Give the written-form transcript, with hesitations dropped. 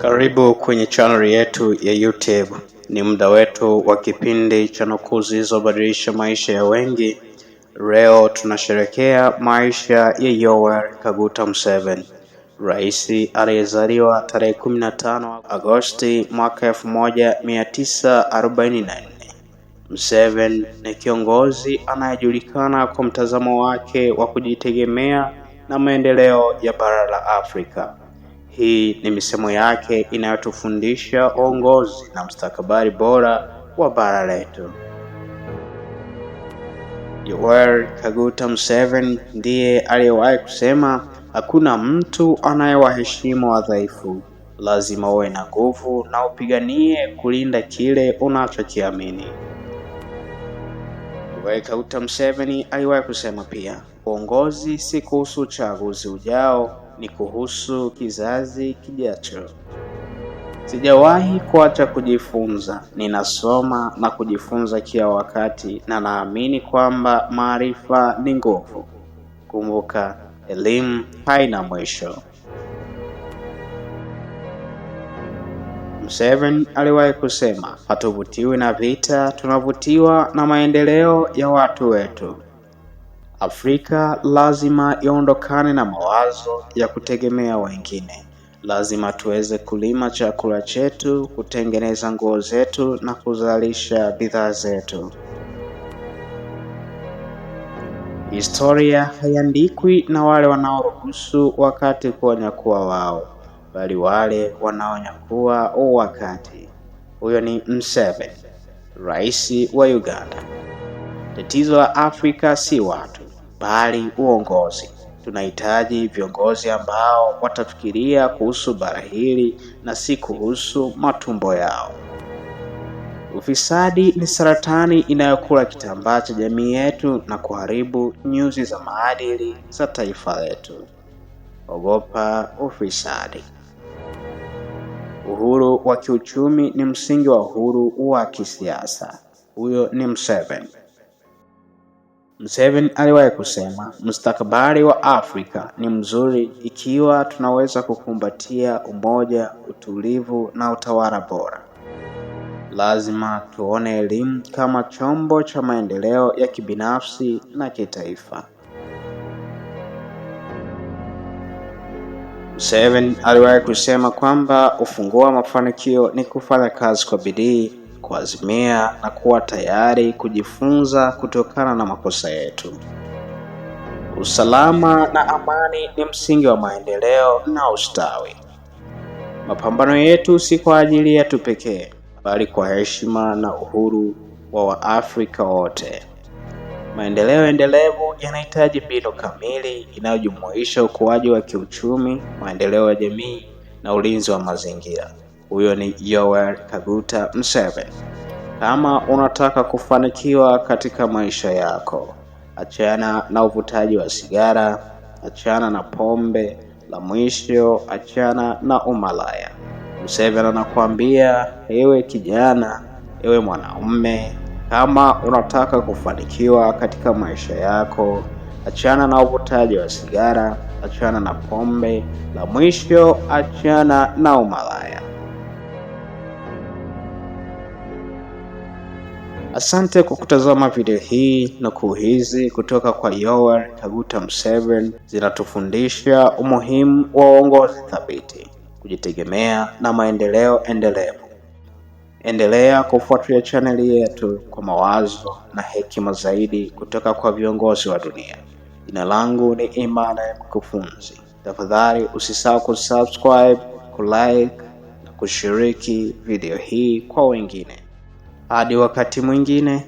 Karibu kwenye channel yetu ya YouTube. Ni muda wetu wa kipindi cha nukuu zilizobadilisha maisha ya wengi. Leo tunasherehekea maisha ya Yoweri Kaguta Museveni, rais aliyezaliwa tarehe 15 Agosti mwaka 1944. Museveni ni kiongozi anayejulikana kwa mtazamo wake wa kujitegemea na maendeleo ya bara la Afrika. Hii ni misemo yake inayotufundisha uongozi na mustakabali bora wa bara letu. Yoweri Kaguta Museveni ndiye aliyewahi kusema, hakuna mtu anayewaheshimu wadhaifu, lazima uwe na nguvu na upiganie kulinda kile unachokiamini. Yoweri Kaguta Museveni aliwahi kusema pia, uongozi si kuhusu uchaguzi ujao, ni kuhusu kizazi kijacho. Sijawahi kuacha kujifunza, ninasoma na kujifunza kila wakati, na naamini kwamba maarifa ni nguvu. Kumbuka, elimu haina mwisho. Museveni aliwahi kusema, hatuvutiwi na vita, tunavutiwa na maendeleo ya watu wetu. Afrika lazima iondokane na mawazo ya kutegemea wengine. Lazima tuweze kulima chakula chetu, kutengeneza nguo zetu na kuzalisha bidhaa zetu. Historia haiandikwi na wale wanaoruhusu wakati kuwanyakua wao, bali wale wanaonyakua wakati. Huyo ni Museveni, rais wa Uganda. Tatizo la Afrika si watu, bali uongozi. Tunahitaji viongozi ambao watafikiria kuhusu bara hili na si kuhusu matumbo yao. Ufisadi ni saratani inayokula kitambaa cha jamii yetu na kuharibu nyuzi za maadili za taifa letu. Ogopa ufisadi. Uhuru wa kiuchumi ni msingi wa uhuru wa kisiasa. Huyo ni Museveni. Museveni aliwahi kusema, mustakabali wa Afrika ni mzuri ikiwa tunaweza kukumbatia umoja, utulivu na utawala bora. Lazima tuone elimu kama chombo cha maendeleo ya kibinafsi na kitaifa. Museveni aliwahi kusema kwamba ufunguo wa mafanikio ni kufanya kazi kwa bidii, kuazimia na kuwa tayari kujifunza kutokana na makosa yetu. Usalama na amani ni msingi wa maendeleo na ustawi. Mapambano yetu si kwa ajili yetu pekee, bali kwa heshima na uhuru wa Waafrika wote. Maendeleo endelevu yanahitaji mbinu kamili inayojumuisha ukuaji wa kiuchumi, maendeleo ya jamii na ulinzi wa mazingira. Huyo ni Yoweri Kaguta Museveni. Kama unataka kufanikiwa katika maisha yako, achana na uvutaji wa sigara, achana na pombe, la mwisho achana na umalaya. Museveni anakuambia, ewe kijana, ewe mwanaume, kama unataka kufanikiwa katika maisha yako, achana na uvutaji wa sigara, achana na pombe, la mwisho achana na umalaya. Asante kwa kutazama video hii. Nukuu hizi kutoka kwa Yoweri Kaguta Museveni zinatufundisha umuhimu wa uongozi thabiti, kujitegemea na maendeleo endelevu. Endelea kufuatilia chaneli yetu kwa mawazo na hekima zaidi kutoka kwa viongozi wa dunia. Jina langu ni Emmanuel Mkufunzi. Tafadhali usisahau kusubscribe, kulike na kushiriki video hii kwa wengine. Hadi wakati mwingine,